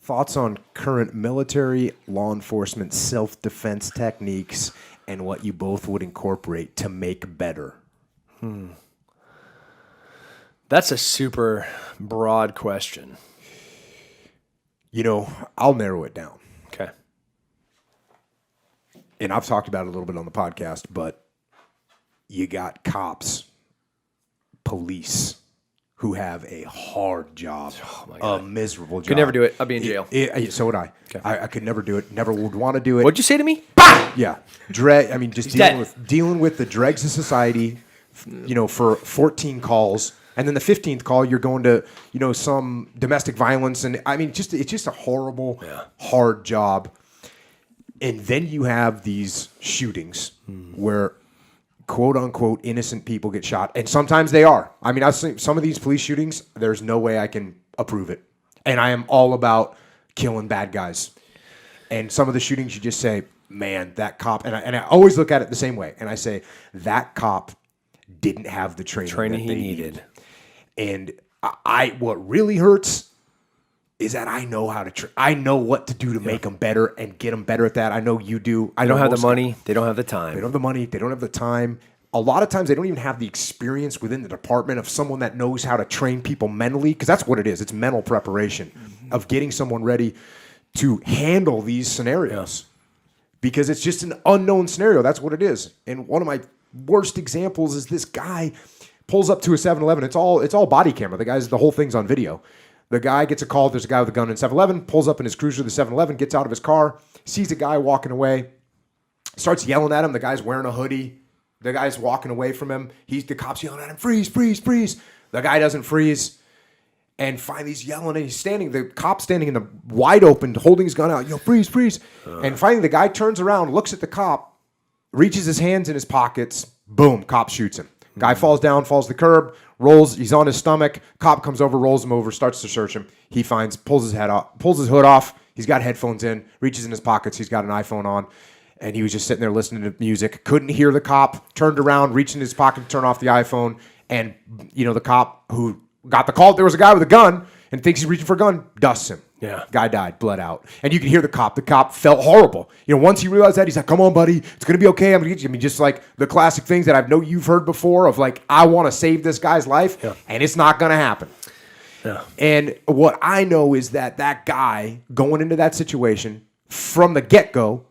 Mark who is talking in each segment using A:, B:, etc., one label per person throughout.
A: thoughts on current military, law enforcement, self-defense techniques, and what you both would incorporate to make better.
B: That's a super broad question.
A: I'll narrow it down.
B: Okay.
A: And I've talked about it a little bit on the podcast, but you got cops, police, who have a hard job, a miserable job.
B: Could never do it. I'd be in jail.
A: So would I.
B: Okay.
A: I could never do it. Never would want to do it.
B: What'd you say to me?
A: Yeah, just
B: dead.
A: dealing with the dregs of society. For 14 calls, and then the 15th call, you're going to some domestic violence, and it's just a horrible, hard job. And then you have these shootings where, quote unquote, innocent people get shot. And sometimes they are. I've seen some of these police shootings, there's no way I can approve it. And I am all about killing bad guys. And some of the shootings, you just say, man, that cop, and I always look at it the same way. And I say, that cop didn't have the training
B: he needed.
A: And what really hurts is that I know how to I know what to do to make them better and get them better at that. I know you do.
B: They don't have the money. They don't have the time.
A: They don't have the money. They don't have the time. A lot of times they don't even have the experience within the department of someone that knows how to train people mentally, because that's what it is. It's mental preparation of getting someone ready to handle these scenarios, because it's just an unknown scenario. That's what it is. And one of my worst examples is this guy pulls up to a 7-Eleven. It's all body camera. The whole thing's on video. The guy gets a call. There's a guy with a gun in 7-Eleven, pulls up in his cruiser to the 7-Eleven, gets out of his car, sees a guy walking away, starts yelling at him. The guy's wearing a hoodie. The guy's walking away from him. The cop's yelling at him, freeze, freeze, freeze. The guy doesn't freeze. And finally he's yelling, and the cop's standing in the wide open, holding his gun out, freeze, freeze. And finally the guy turns around, looks at the cop, reaches his hands in his pockets, boom, cop shoots him. Guy falls down, falls to the curb, rolls, he's on his stomach. Cop comes over, rolls him over, starts to search him. He pulls his hood off. He's got headphones in, reaches in his pockets. He's got an iPhone on, and he was just sitting there listening to music. Couldn't hear the cop, turned around, reached in his pocket to turn off the iPhone, and the cop who got the call, there was a guy with a gun and thinks he's reaching for a gun, dusts him.
B: Yeah.
A: Guy died, bled out. And you can hear the cop. The cop felt horrible. Once he realized that, he's like, come on, buddy. It's going to be okay. I'm going to get you. Just like the classic things that I know you've heard before of like, I want to save this guy's life, and it's not going to happen.
B: Yeah.
A: And what I know is that guy going into that situation from the get-go,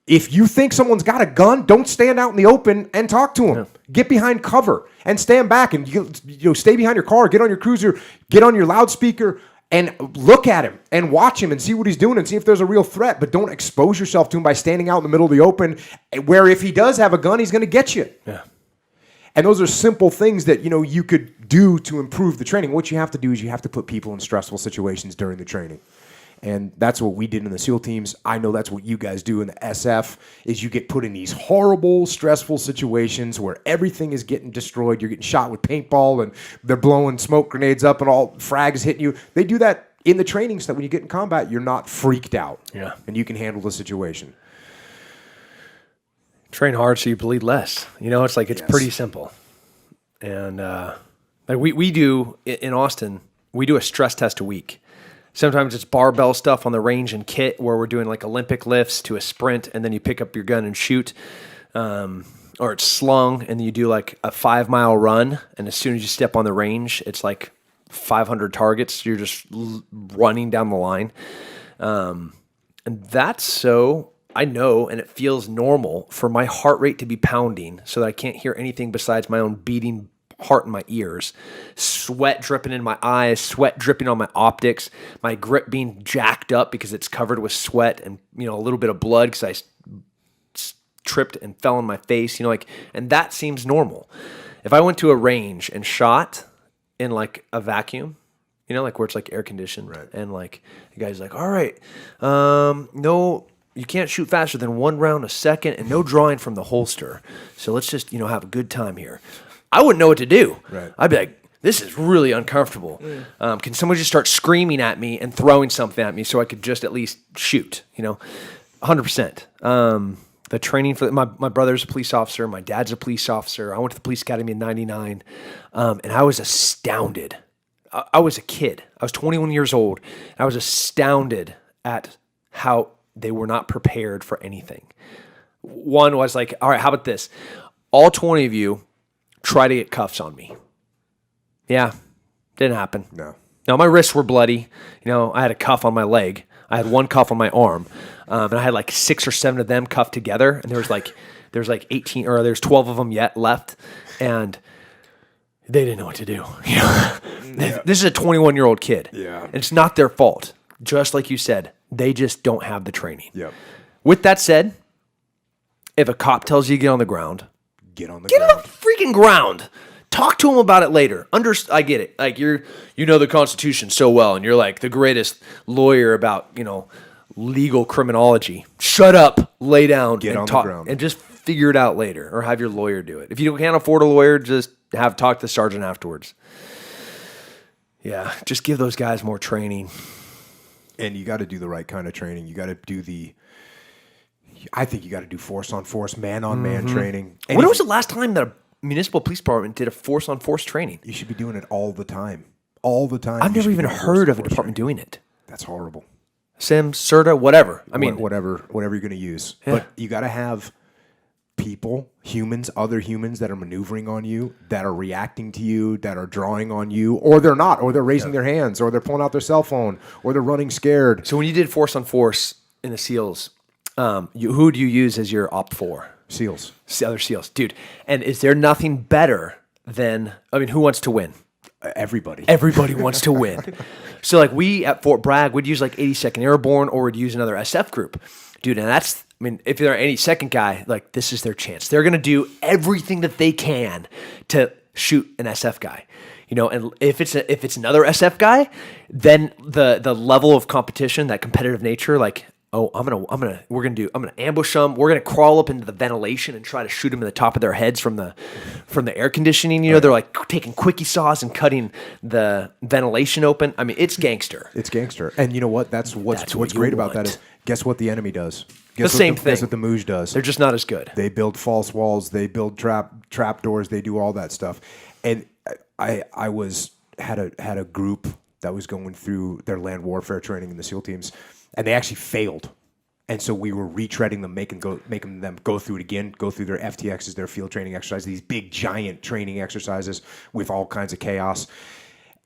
A: if you think someone's got a gun, don't stand out in the open and talk to him. Yeah. Get behind cover and stand back and stay behind your car, get on your cruiser, get on your loudspeaker, and look at him and watch him and see what he's doing and see if there's a real threat. But don't expose yourself to him by standing out in the middle of the open, where if he does have a gun, he's going to get you.
B: Yeah.
A: And those are simple things that you could do to improve the training. What you have to do is you have to put people in stressful situations during the training. And that's what we did in the SEAL teams. I know that's what you guys do in the SF, is you get put in these horrible, stressful situations where everything is getting destroyed. You're getting shot with paintball, and they're blowing smoke grenades up, and all frags hitting you. They do that in the training so that when you get in combat, you're not freaked out.
B: Yeah.
A: And you can handle the situation.
B: Train hard so you bleed less. It's pretty simple. And like we do in Austin, we do a stress test a week. Sometimes it's barbell stuff on the range and kit where we're doing like Olympic lifts to a sprint, and then you pick up your gun and shoot. Or it's slung, and then you do like a 5-mile run, and as soon as you step on the range, it's like 500 targets. You're just running down the line. And that's so I know, and it feels normal for my heart rate to be pounding so that I can't hear anything besides my own beating heart in my ears, sweat dripping in my eyes, sweat dripping on my optics, my grip being jacked up because it's covered with sweat and, a little bit of blood because I tripped and fell on my face, and that seems normal. If I went to a range and shot in like a vacuum, like where it's like air conditioned, right, and like the guy's like, all right, no, you can't shoot faster than 1 round a second and no drawing from the holster. So let's just, have a good time here. I wouldn't know what to do.
A: Right.
B: I'd be like, this is really uncomfortable. Can someone just start screaming at me and throwing something at me so I could just at least shoot, 100%. The training for my brother's a police officer. My dad's a police officer. I went to the police academy in 99. And I was astounded I was a kid. I was 21 years old. I was astounded at how they were not prepared for anything. One was like, all right, how about this? All 20 of you try to get cuffs on me. Yeah, didn't happen.
A: No.
B: Now, my wrists were bloody. I had a cuff on my leg. I had one cuff on my arm. And I had like 6 or 7 of them cuffed together. And there's like 18 or there's 12 of them yet left. And they didn't know what to do. This is a 21-year-old kid.
A: Yeah.
B: And it's not their fault. Just like you said, they just don't have the training.
A: Yep.
B: With that said, if a cop tells you to get on the ground,
A: Get on the
B: get on
A: ground.
B: the freaking ground. Talk to them about it later. I get it. Like you know the Constitution so well, and you're like the greatest lawyer about legal criminology. Shut up, lay down,
A: Get
B: and
A: on the
B: talk,
A: ground.
B: and just figure it out later, or have your lawyer do it. If you can't afford a lawyer, just talk to the sergeant afterwards. Yeah, just give those guys more training.
A: And you got to do the right kind of training. You got to do I think you got to do force on force, man on man training. And
B: When was the last time that a municipal police department did a force on force training?
A: you should be doing it all the time. All the time.
B: I've
A: You
B: never
A: should be
B: even
A: doing
B: heard of a
A: force-on-force
B: department
A: training.
B: doing it.
A: That's horrible.
B: Sim, CERTA, whatever. I mean,
A: whatever you're going to use.
B: Yeah.
A: But you got to have people, humans, other humans that are maneuvering on you, that are reacting to you, that are drawing on you, or they're not, or they're raising their hands, or they're pulling out their cell phone, or they're running scared.
B: so when you did force on force in the SEALs, who do you use as your op 4?
A: SEALs.
B: Other SEALs, dude. And is there nothing better than? I mean, who wants to win?
A: Everybody.
B: Everybody wants to win. So like we at Fort Bragg would use like 82nd Airborne, or would use another SF group, dude. And that's, I mean, if they're an 82nd guy, like this is their chance. They're gonna do everything that they can to shoot an SF guy. And if it's another SF guy, then the level of competition, that competitive nature, like, oh, I'm gonna ambush them. We're gonna crawl up into the ventilation and try to shoot them in the top of their heads from the air conditioning. They're like taking quickie saws and cutting the ventilation open. I mean, it's gangster.
A: It's gangster. And you know what? That's what's
B: what you
A: great about that
B: want.
A: is, guess what the enemy does?
B: Same thing.
A: Guess what the Mooj does?
B: They're just not as good.
A: They build false walls. They build trap doors. They do all that stuff. And I had a group that was going through their land warfare training in the SEAL teams, and they actually failed. And so we were retreading them, making them go through it again, go through their FTXs, their field training exercises, these big giant training exercises with all kinds of chaos.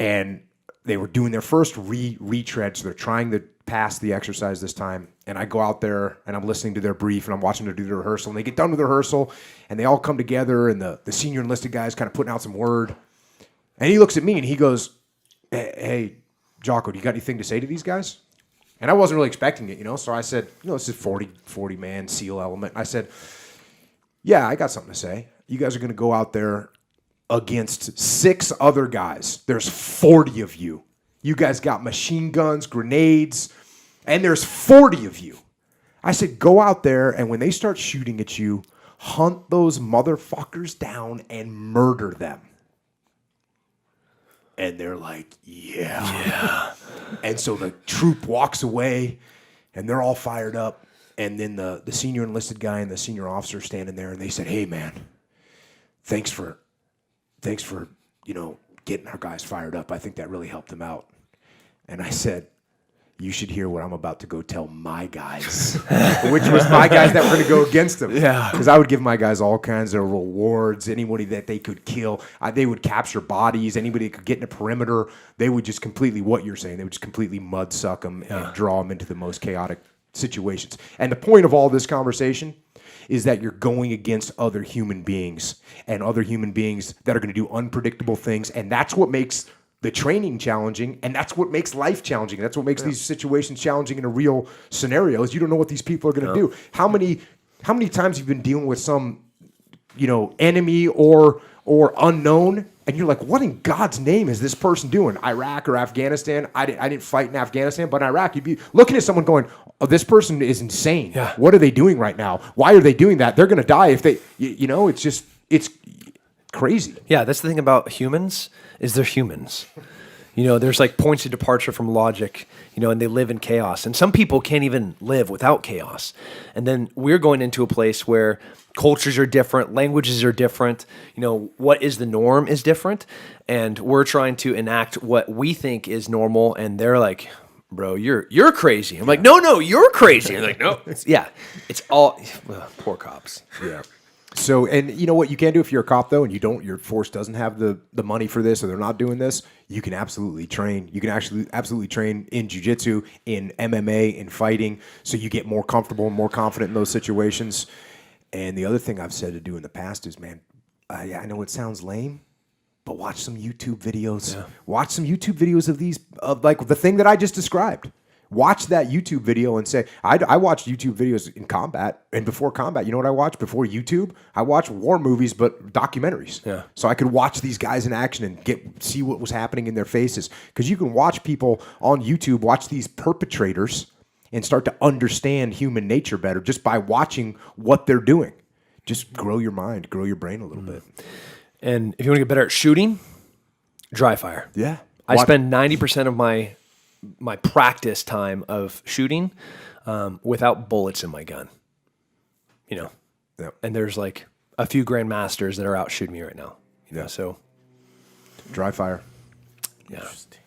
A: And they were doing their first retread, so they're trying to pass the exercise this time. And I go out there and I'm listening to their brief and I'm watching them do the rehearsal. And they get done with the rehearsal and they all come together, and the senior enlisted guy is kind of putting out some word. And he looks at me and he goes, hey, Jocko, do you got anything to say to these guys? And I wasn't really expecting it, So I said, this is 40 man SEAL element. I said, yeah, I got something to say. You guys are going to go out there against 6 other guys. There's 40 of you. You guys got machine guns, grenades, and there's 40 of you. I said, go out there, and when they start shooting at you, hunt those motherfuckers down and murder them. And they're like, yeah. And so the troop walks away, and they're all fired up. And then the senior enlisted guy and the senior officer standing there, and they said, hey, man, thanks for getting our guys fired up. I think that really helped them out. And I said, you should hear what I'm about to go tell my guys, which was my guys that were going to go against them.
B: Yeah.
A: Because I would give my guys all kinds of rewards. Anybody that they could kill, they would capture bodies. Anybody that could get in a perimeter, they would just completely, what you're saying, they would just completely mud suck them and draw them into the most chaotic situations. And the point of all this conversation is that you're going against other human beings, and other human beings that are going to do unpredictable things. And that's what makes the training challenging, and that's what makes life challenging. That's what makes these situations challenging in a real scenario, is you don't know what these people are going to do. How many times you've been dealing with some, enemy or unknown, and you're like, what in God's name is this person doing? Iraq or Afghanistan? I didn't fight in Afghanistan, but in Iraq, you'd be looking at someone going, oh, this person is insane.
B: Yeah.
A: What are they doing right now? Why are they doing that? They're going to die if they, it's crazy.
B: Yeah, that's the thing about humans, is they're humans. You know, there's like points of departure from logic, you know, and they live in chaos. And some people can't even live without chaos. And then we're going into a place where cultures are different, languages are different, you know, what is the norm is different. And we're trying to enact what we think is normal. And they're like, bro, you're crazy. I'm like, no, you're crazy. I'm like, no. It's all, poor cops.
A: Yeah. So, and you know what you can do if you're a cop though, and your force doesn't have the money for this, or they're not doing this, you can absolutely train. You can actually absolutely train in jiu-jitsu, in MMA, in fighting, so you get more comfortable and more confident in those situations. And the other thing I've said to do in the past is, man, I know it sounds lame, but watch some YouTube videos. Yeah. Watch some YouTube videos of like the thing that I just described. Watch that YouTube video and say, I watched YouTube videos in combat, and before combat, you know what I watched before YouTube? I watched war movies, but documentaries.
B: Yeah.
A: So I could watch these guys in action and see what was happening in their faces. Because you can watch people on YouTube, watch these perpetrators, and start to understand human nature better just by watching what they're doing. Just grow your mind, grow your brain a little bit.
B: And if you want to get better at shooting, dry fire.
A: Yeah.
B: I spend 90% of my practice time of shooting without bullets in my gun. You know?
A: Yep.
B: And there's like a few grandmasters that are out shooting me right now. You know, so
A: dry fire.
B: yeah.
C: Interesting.